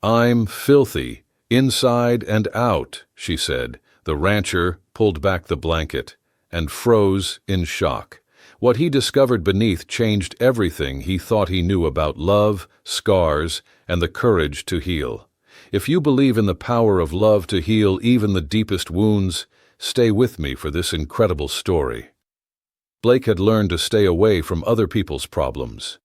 "I'm filthy, inside and out," she said. The rancher pulled back the blanket and froze in shock. What he discovered beneath changed everything he thought he knew about love, scars, and the courage to heal. If you believe in the power of love to heal even the deepest wounds, stay with me for this incredible story. Blake had learned to stay away from other people's problems.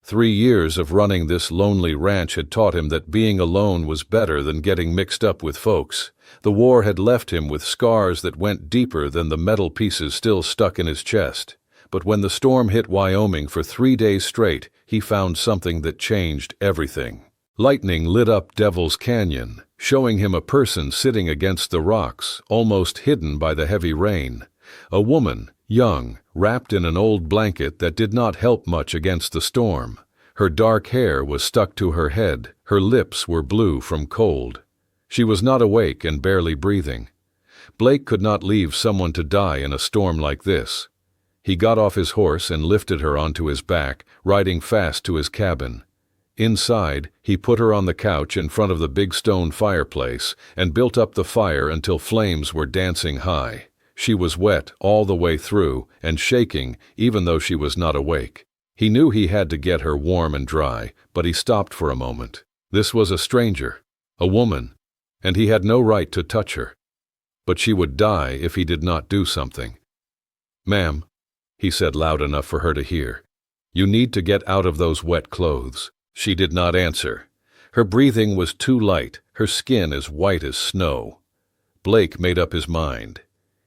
3 years of running this lonely ranch had taught him that being alone was better than getting mixed up with folks. The war had left him with scars that went deeper than the metal pieces still stuck in his chest. But when the storm hit Wyoming for 3 days straight, he found something that changed everything. Lightning lit up Devil's Canyon, showing him a person sitting against the rocks, almost hidden by the heavy rain. A woman, young, wrapped in an old blanket that did not help much against the storm. Her dark hair was stuck to her head, her lips were blue from cold. She was not awake and barely breathing. Blake could not leave someone to die in a storm like this. He got off his horse and lifted her onto his back, riding fast to his cabin. Inside, he put her on the couch in front of the big stone fireplace and built up the fire until flames were dancing high. She was wet all the way through and shaking even though she was not awake. He knew he had to get her warm and dry, but he stopped for a moment. This was a stranger, a woman, and he had no right to touch her. But she would die if he did not do something. "Ma'am," he said loud enough for her to hear, "you need to get out of those wet clothes." She did not answer. Her breathing was too light, her skin as white as snow. Blake made up his mind.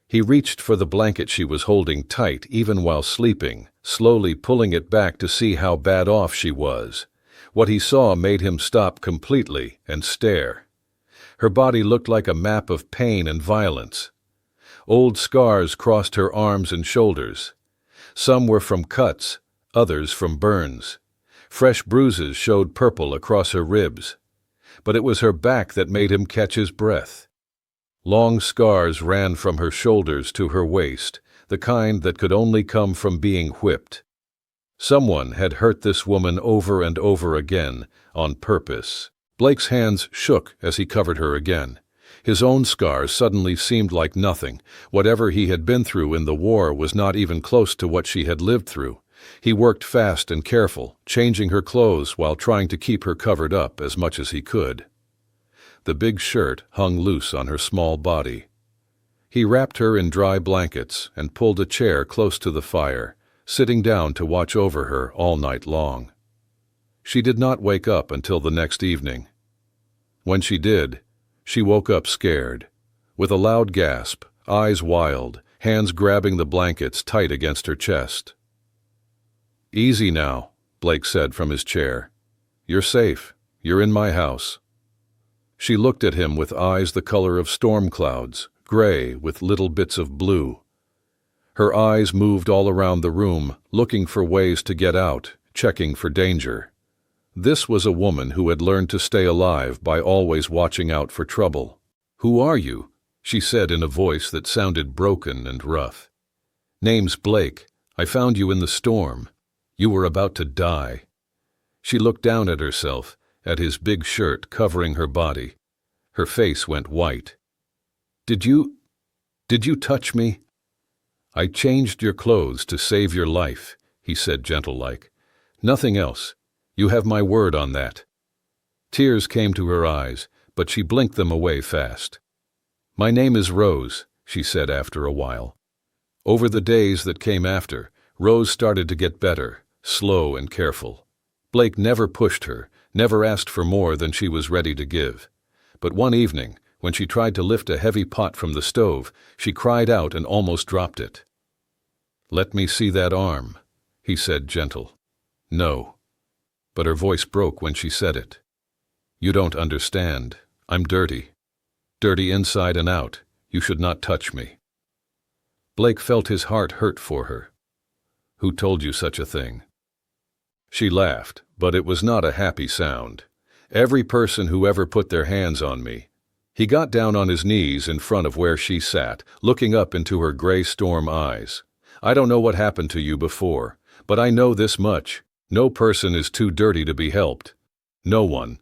He reached for the blanket she was holding tight even while sleeping, slowly pulling it back to see how bad off she was. What he saw made him stop completely and stare. Her body looked like a map of pain and violence. Old scars crossed her arms and shoulders. Some were from cuts, others from burns. Fresh bruises showed purple across her ribs. But it was her back that made him catch his breath. Long scars ran from her shoulders to her waist, the kind that could only come from being whipped. Someone had hurt this woman over and over again, on purpose. Blake's hands shook as he covered her again. His own scars suddenly seemed like nothing. Whatever he had been through in the war was not even close to what she had lived through. He worked fast and careful, changing her clothes while trying to keep her covered up as much as he could. The big shirt hung loose on her small body. He wrapped her in dry blankets and pulled a chair close to the fire, sitting down to watch over her all night long. She did not wake up until the next evening. When she did, she woke up scared, with a loud gasp, eyes wild, hands grabbing the blankets tight against her chest. "Easy now," Blake said from his chair. "You're safe. You're in my house." She looked at him with eyes the color of storm clouds, gray with little bits of blue. Her eyes moved all around the room, looking for ways to get out, checking for danger. This was a woman who had learned to stay alive by always watching out for trouble. "Who are you?" she said in a voice that sounded broken and rough. "Name's Blake. I found you in the storm. You were about to die." She looked down at herself, at his big shirt covering her body. Her face went white. Did you touch me?" "I changed your clothes to save your life," he said gentle-like. "Nothing else. You have my word on that." Tears came to her eyes, but she blinked them away fast. "My name is Rose," she said after a while. Over the days that came after, Rose started to get better, slow and careful. Blake never pushed her, never asked for more than she was ready to give. But one evening, when she tried to lift a heavy pot from the stove, she cried out and almost dropped it. "Let me see that arm," he said gentle. "No." But her voice broke when she said it. "You don't understand. I'm dirty. Dirty inside and out. You should not touch me." Blake felt his heart hurt for her. "Who told you such a thing?" She laughed, but it was not a happy sound. "Every person who ever put their hands on me." He got down on his knees in front of where she sat, looking up into her gray storm eyes. "I don't know what happened to you before, but I know this much. No person is too dirty to be helped. No one."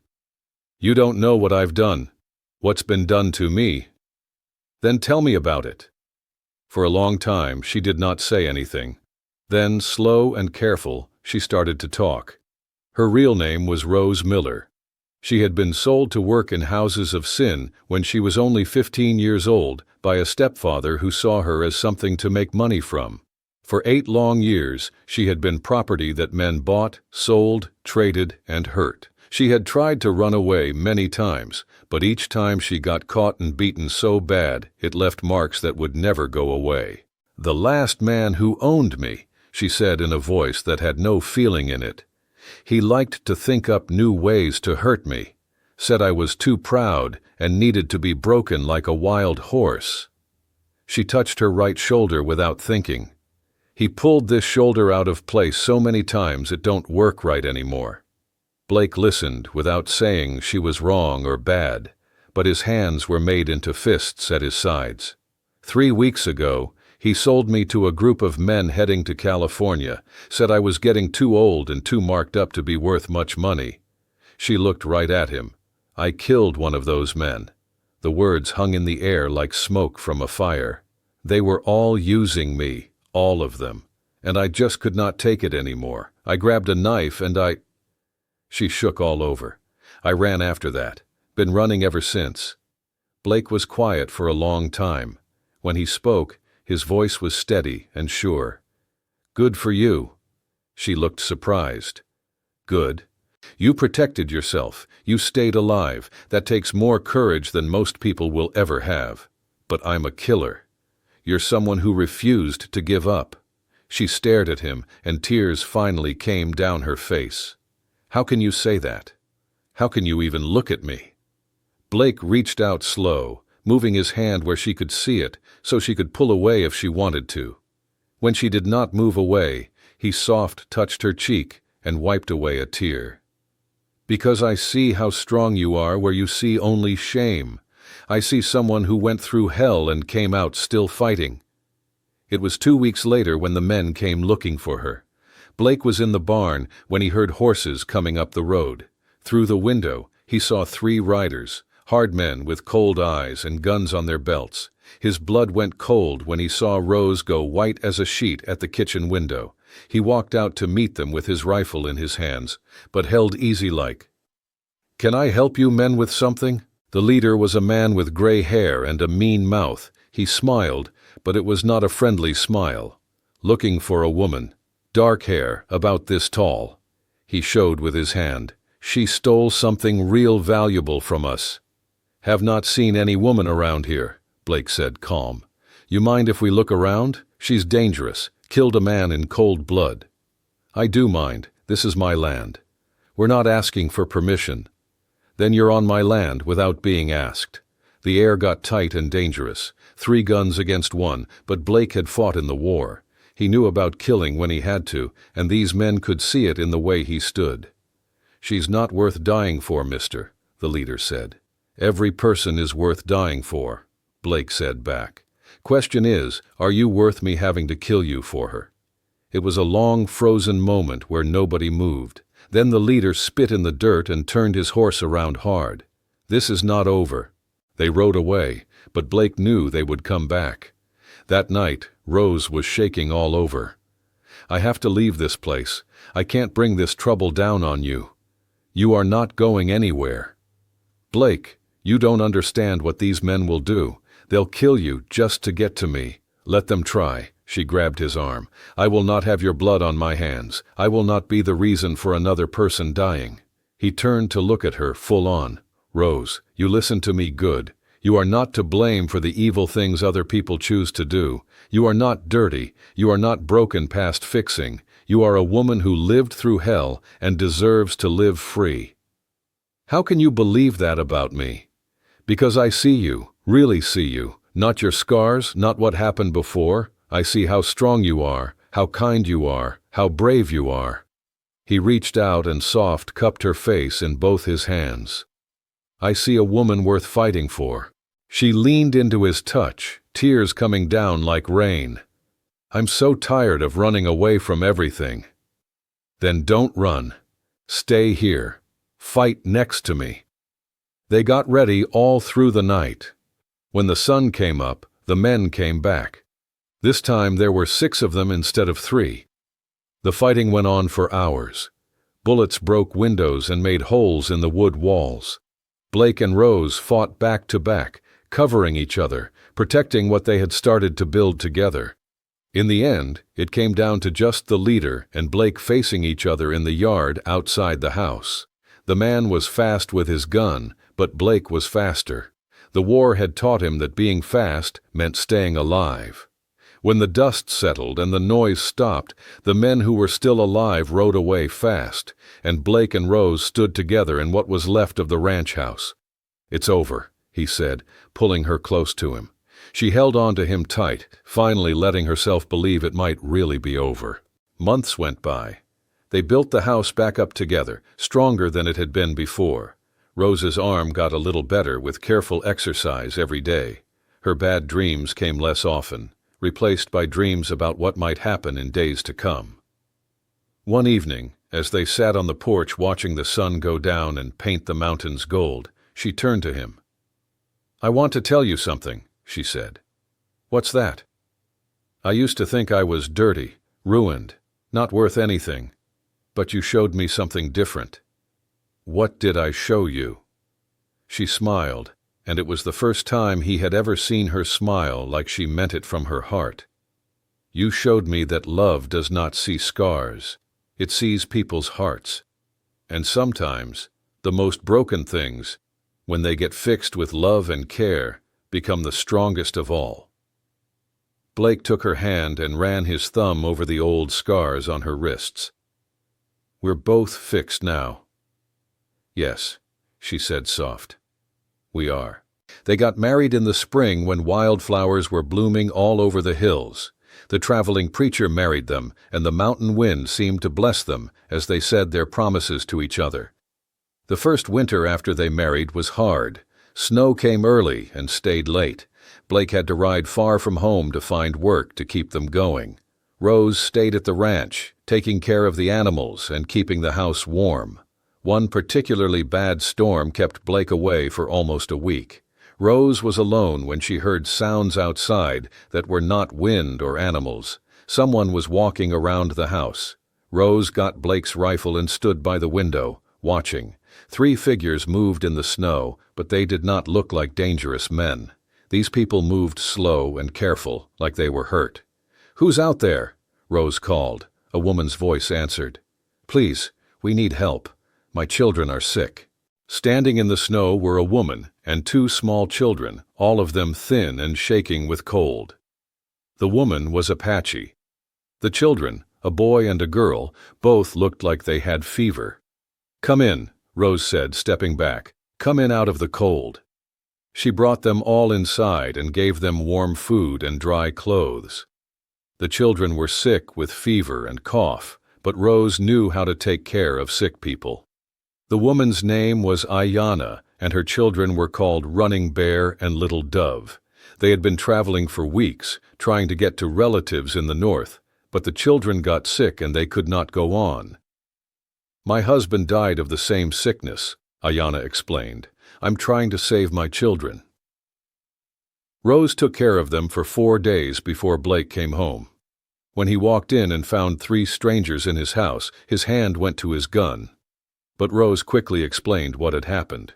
You don't know what I've done. What's been done to me? Then tell me about it. For a long time, she did not say anything. Then, slow and careful, she started to talk. Her real name was Rose Miller. She had been sold to work in houses of sin when she was only 15 years old by a stepfather who saw her as something to make money from. For 8 long years, she had been property that men bought, sold, traded, and hurt. She had tried to run away many times, but each time she got caught and beaten so bad it left marks that would never go away. "The last man who owned me," she said in a voice that had no feeling in it. "He liked to think up new ways to hurt me, said I was too proud and needed to be broken like a wild horse." She touched her right shoulder without thinking. "He pulled this shoulder out of place so many times it don't work right anymore." Blake listened without saying she was wrong or bad, but his hands were made into fists at his sides. 3 weeks ago, he sold me to a group of men heading to California, said I was getting too old and too marked up to be worth much money. She looked right at him. "I killed one of those men." The words hung in the air like smoke from a fire. "They were all using me, all of them, and I just could not take it anymore. I grabbed a knife and She shook all over. "I ran after that. Been running ever since." Blake was quiet for a long time. When he spoke, his voice was steady and sure. "Good for you." She looked surprised. "Good? You protected yourself. You stayed alive. That takes more courage than most people will ever have. But I'm a killer. You're someone who refused to give up." She stared at him, and tears finally came down her face. "How can you say that? How can you even look at me?" Blake reached out slow, moving his hand where she could see it, so she could pull away if she wanted to. When she did not move away, he soft touched her cheek and wiped away a tear. "Because I see how strong you are where you see only shame. I see someone who went through hell and came out still fighting." It was 2 weeks later when the men came looking for her. Blake was in the barn when he heard horses coming up the road. Through the window, he saw 3 riders, hard men with cold eyes and guns on their belts. His blood went cold when he saw Rose go white as a sheet at the kitchen window. He walked out to meet them with his rifle in his hands, but held easy like. "Can I help you men with something?" The leader was a man with gray hair and a mean mouth. He smiled, but it was not a friendly smile. "Looking for a woman. Dark hair, about this tall." He showed with his hand. "She stole something real valuable from us." "Have not seen any woman around here," Blake said, calm. "You mind if we look around? She's dangerous. Killed a man in cold blood." "I do mind. This is my land." "We're not asking for permission." "Then you're on my land without being asked." The air got tight and dangerous. 3 guns against 1, but Blake had fought in the war. He knew about killing when he had to, and these men could see it in the way he stood. "She's not worth dying for, mister," the leader said. "Every person is worth dying for," Blake said back. "Question is, are you worth me having to kill you for her?" It was a long, frozen moment where nobody moved. Then the leader spit in the dirt and turned his horse around hard. "This is not over." They rode away, but Blake knew they would come back. That night, Rose was shaking all over. "I have to leave this place. I can't bring this trouble down on you. You are not going anywhere." "Blake, you don't understand what these men will do. They'll kill you just to get to me." "Let them try." She grabbed his arm. "I will not have your blood on my hands. I will not be the reason for another person dying." He turned to look at her full on. "Rose, you listen to me good. You are not to blame for the evil things other people choose to do. You are not dirty. You are not broken past fixing. You are a woman who lived through hell and deserves to live free." "How can you believe that about me?" "Because I see you, really see you. Not your scars, not what happened before. I see how strong you are, how kind you are, how brave you are." He reached out and soft cupped her face in both his hands. "I see a woman worth fighting for." She leaned into his touch, tears coming down like rain. "I'm so tired of running away from everything." "Then don't run. Stay here. Fight next to me." They got ready all through the night. When the sun came up, the men came back. This time there were 6 of them instead of 3. The fighting went on for hours. Bullets broke windows and made holes in the wood walls. Blake and Rose fought back to back, covering each other, protecting what they had started to build together. In the end, it came down to just the leader and Blake facing each other in the yard outside the house. The man was fast with his gun, but Blake was faster. The war had taught him that being fast meant staying alive. When the dust settled and the noise stopped, the men who were still alive rode away fast, and Blake and Rose stood together in what was left of the ranch house. "It's over," he said, pulling her close to him. She held on to him tight, finally letting herself believe it might really be over. Months went by. They built the house back up together, stronger than it had been before. Rose's arm got a little better with careful exercise every day. Her bad dreams came less often, replaced by dreams about what might happen in days to come. One evening, as they sat on the porch watching the sun go down and paint the mountains gold, she turned to him. "I want to tell you something," she said. "What's that?" "I used to think I was dirty, ruined, not worth anything, but you showed me something different." "What did I show you?" She smiled, and it was the first time he had ever seen her smile like she meant it from her heart. "You showed me that love does not see scars, it sees people's hearts. And sometimes, the most broken things, when they get fixed with love and care, become the strongest of all." Blake took her hand and ran his thumb over the old scars on her wrists. "We're both fixed now." "Yes," she said soft. "We are." They got married in the spring when wildflowers were blooming all over the hills. The traveling preacher married them, and the mountain wind seemed to bless them as they said their promises to each other. The first winter after they married was hard. Snow came early and stayed late. Blake had to ride far from home to find work to keep them going. Rose stayed at the ranch, taking care of the animals and keeping the house warm. One particularly bad storm kept Blake away for almost a week. Rose was alone when she heard sounds outside that were not wind or animals. Someone was walking around the house. Rose got Blake's rifle and stood by the window, watching. 3 figures moved in the snow, but they did not look like dangerous men. These people moved slow and careful, like they were hurt. "Who's out there?" Rose called. A woman's voice answered. "Please, we need help. My children are sick." Standing in the snow were a woman and 2 small children, all of them thin and shaking with cold. The woman was Apache. The children, a boy and a girl, both looked like they had fever. "Come in," Rose said, stepping back. "Come in out of the cold." She brought them all inside and gave them warm food and dry clothes. The children were sick with fever and cough, but Rose knew how to take care of sick people. The woman's name was Ayanna, and her children were called Running Bear and Little Dove. They had been traveling for weeks, trying to get to relatives in the north, but the children got sick and they could not go on. "My husband died of the same sickness," Ayanna explained. "I'm trying to save my children." Rose took care of them for 4 days before Blake came home. When he walked in and found 3 strangers in his house, his hand went to his gun. But Rose quickly explained what had happened.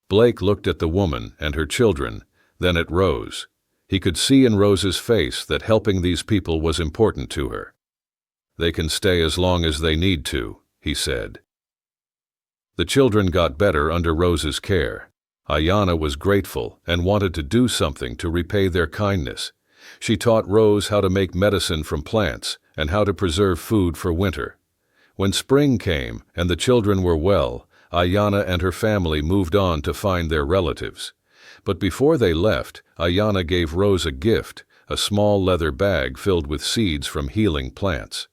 Blake looked at the woman and her children, then at Rose. He could see in Rose's face that helping these people was important to her. "They can stay as long as they need to," he said. The children got better under Rose's care. Ayanna was grateful and wanted to do something to repay their kindness. She taught Rose how to make medicine from plants and how to preserve food for winter. When spring came and the children were well, Ayanna and her family moved on to find their relatives. But before they left, Ayanna gave Rose a gift, a small leather bag filled with seeds from healing plants.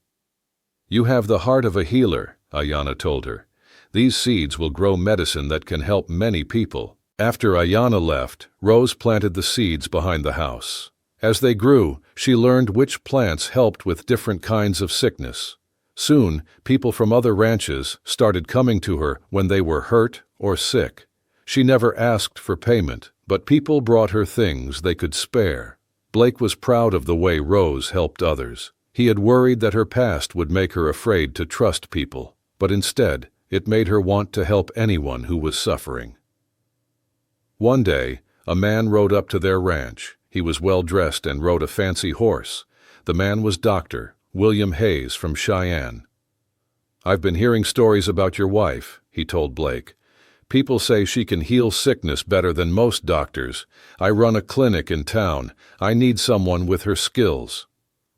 "You have the heart of a healer," Ayanna told her. "These seeds will grow medicine that can help many people." After Ayanna left, Rose planted the seeds behind the house. As they grew, she learned which plants helped with different kinds of sickness. Soon, people from other ranches started coming to her when they were hurt or sick. She never asked for payment, but people brought her things they could spare. Blake was proud of the way Rose helped others. He had worried that her past would make her afraid to trust people, but instead, it made her want to help anyone who was suffering. One day, a man rode up to their ranch. He was well-dressed and rode a fancy horse. The man was Dr. William Hayes from Cheyenne. "I've been hearing stories about your wife," he told Blake. "People say she can heal sickness better than most doctors. I run a clinic in town. I need someone with her skills."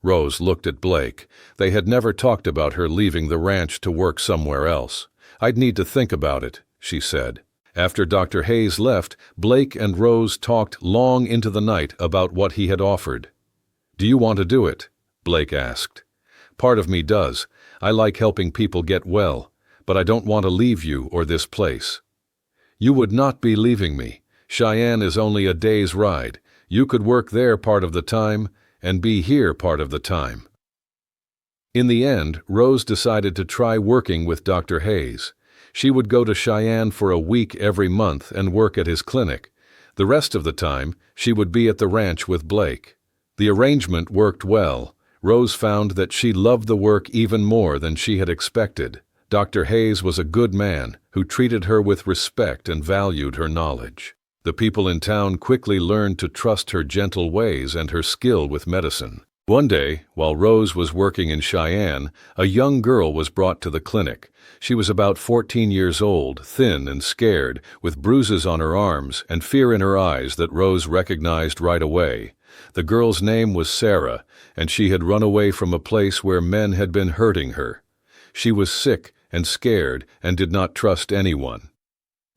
Rose looked at Blake. They had never talked about her leaving the ranch to work somewhere else. "I'd need to think about it," she said. After Dr. Hayes left, Blake and Rose talked long into the night about what he had offered. "Do you want to do it?" Blake asked. "Part of me does. I like helping people get well, but I don't want to leave you or this place." "You would not be leaving me. Cheyenne is only a day's ride. You could work there part of the time and be here part of the time." In the end, Rose decided to try working with Dr. Hayes. She would go to Cheyenne for a week every month and work at his clinic. The rest of the time, she would be at the ranch with Blake. The arrangement worked well. Rose found that she loved the work even more than she had expected. Dr. Hayes was a good man who treated her with respect and valued her knowledge. The people in town quickly learned to trust her gentle ways and her skill with medicine. One day, while Rose was working in Cheyenne, a young girl was brought to the clinic. She was about 14 years old, thin and scared, with bruises on her arms and fear in her eyes that Rose recognized right away. The girl's name was Sarah, and she had run away from a place where men had been hurting her. She was sick and scared and did not trust anyone.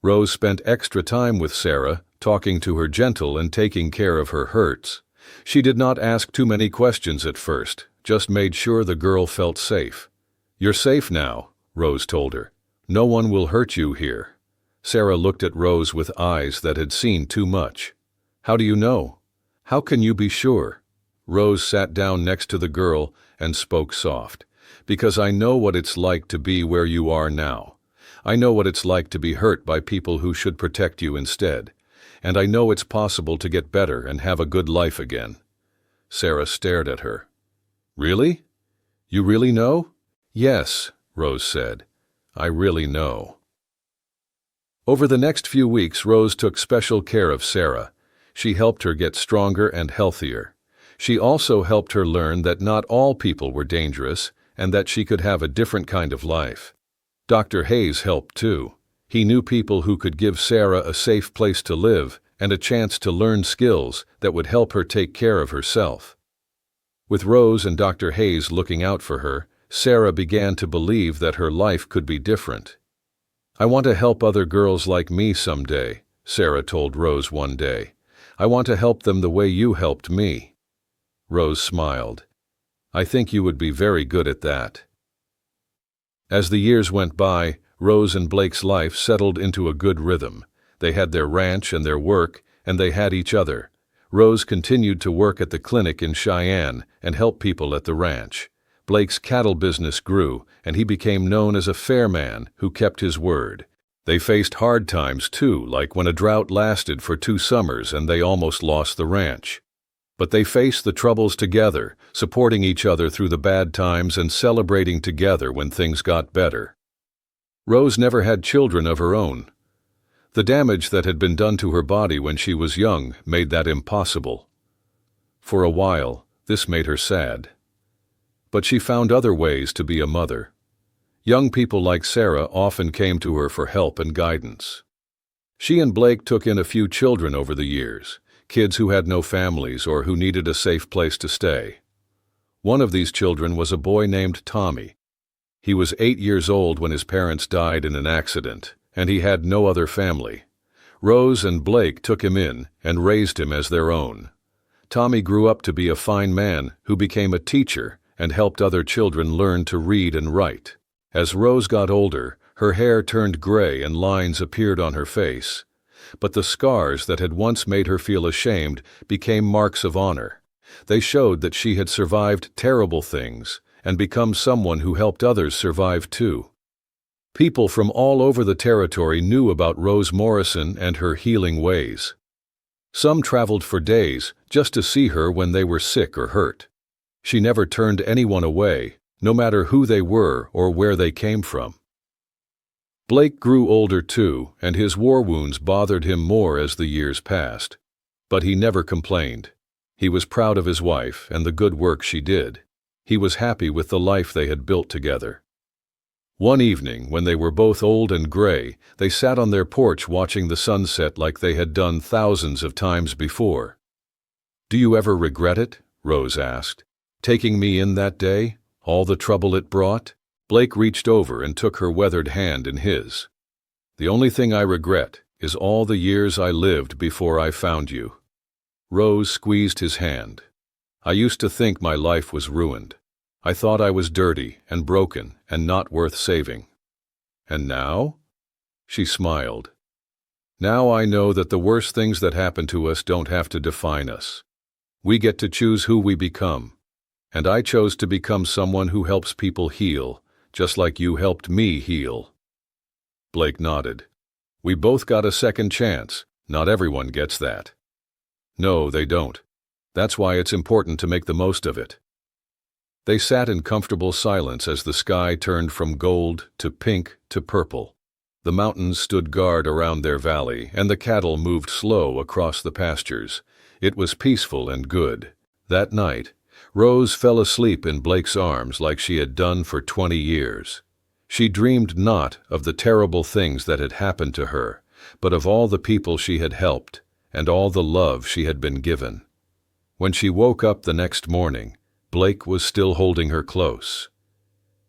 Rose spent extra time with Sarah, talking to her gentle and taking care of her hurts. She did not ask too many questions at first, just made sure the girl felt safe. "You're safe now," Rose told her. "No one will hurt you here." Sarah looked at Rose with eyes that had seen too much. "How do you know? How can you be sure?" Rose sat down next to the girl and spoke soft. "Because I know what it's like to be where you are now. I know what it's like to be hurt by people who should protect you instead. And I know it's possible to get better and have a good life again." Sarah stared at her. "Really? You really know?" "Yes," Rose said. "I really know." Over the next few weeks, Rose took special care of Sarah. She helped her get stronger and healthier. She also helped her learn that not all people were dangerous and that she could have a different kind of life. Dr. Hayes helped too. He knew people who could give Sarah a safe place to live and a chance to learn skills that would help her take care of herself. With Rose and Dr. Hayes looking out for her, Sarah began to believe that her life could be different. "I want to help other girls like me someday," Sarah told Rose one day. "I want to help them the way you helped me." Rose smiled. "I think you would be very good at that." As the years went by, Rose and Blake's life settled into a good rhythm. They had their ranch and their work, and they had each other. Rose continued to work at the clinic in Cheyenne and help people at the ranch. Blake's cattle business grew, and he became known as a fair man who kept his word. They faced hard times too, like when a drought lasted for 2 summers and they almost lost the ranch. But they faced the troubles together, supporting each other through the bad times and celebrating together when things got better. Rose never had children of her own. The damage that had been done to her body when she was young made that impossible. For a while, this made her sad. But she found other ways to be a mother. Young people like Sarah often came to her for help and guidance. She and Blake took in a few children over the years, kids who had no families or who needed a safe place to stay. One of these children was a boy named Tommy. He was 8 years old when his parents died in an accident, and he had no other family. Rose and Blake took him in and raised him as their own. Tommy grew up to be a fine man who became a teacher and helped other children learn to read and write. As Rose got older, her hair turned gray and lines appeared on her face. But the scars that had once made her feel ashamed became marks of honor. They showed that she had survived terrible things and become someone who helped others survive too. People from all over the territory knew about Rose Morrison and her healing ways. Some traveled for days just to see her when they were sick or hurt. She never turned anyone away, no matter who they were or where they came from. Blake grew older too, and his war wounds bothered him more as the years passed. But he never complained. He was proud of his wife and the good work she did. He was happy with the life they had built together. One evening, when they were both old and gray, they sat on their porch watching the sunset like they had done thousands of times before. "Do you ever regret it?" Rose asked. "Taking me in that day? All the trouble it brought?" Blake reached over and took her weathered hand in his. "The only thing I regret is all the years I lived before I found you." Rose squeezed his hand. "I used to think my life was ruined. I thought I was dirty and broken and not worth saving. And now?" She smiled. "Now I know that the worst things that happen to us don't have to define us. We get to choose who we become. And I chose to become someone who helps people heal, just like you helped me heal." Blake nodded. "We both got a second chance. Not everyone gets that." "No, they don't. That's why it's important to make the most of it." They sat in comfortable silence as the sky turned from gold to pink to purple. The mountains stood guard around their valley, and the cattle moved slow across the pastures. It was peaceful and good. That night, Rose fell asleep in Blake's arms like she had done for 20 years. She dreamed not of the terrible things that had happened to her, but of all the people she had helped and all the love she had been given. When she woke up the next morning, Blake was still holding her close.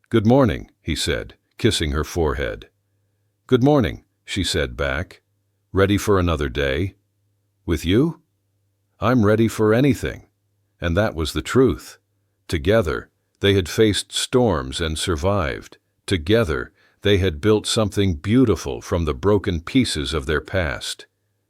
"Good morning," he said, kissing her forehead. "Good morning," she said back. "Ready for another day?" "With you? I'm ready for anything." And that was the truth. Together, they had faced storms and survived. Together, they had built something beautiful from the broken pieces of their past.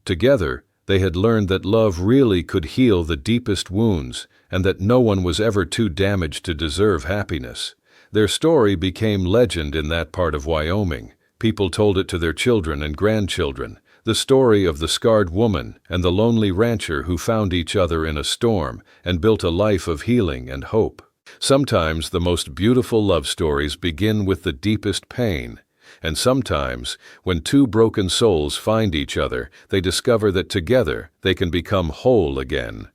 Together, they had learned that love really could heal the deepest wounds and that no one was ever too damaged to deserve happiness. Their story became legend in that part of Wyoming. People told it to their children and grandchildren. The story of the scarred woman and the lonely rancher who found each other in a storm and built a life of healing and hope. Sometimes the most beautiful love stories begin with the deepest pain. And sometimes, when two broken souls find each other, they discover that together they can become whole again.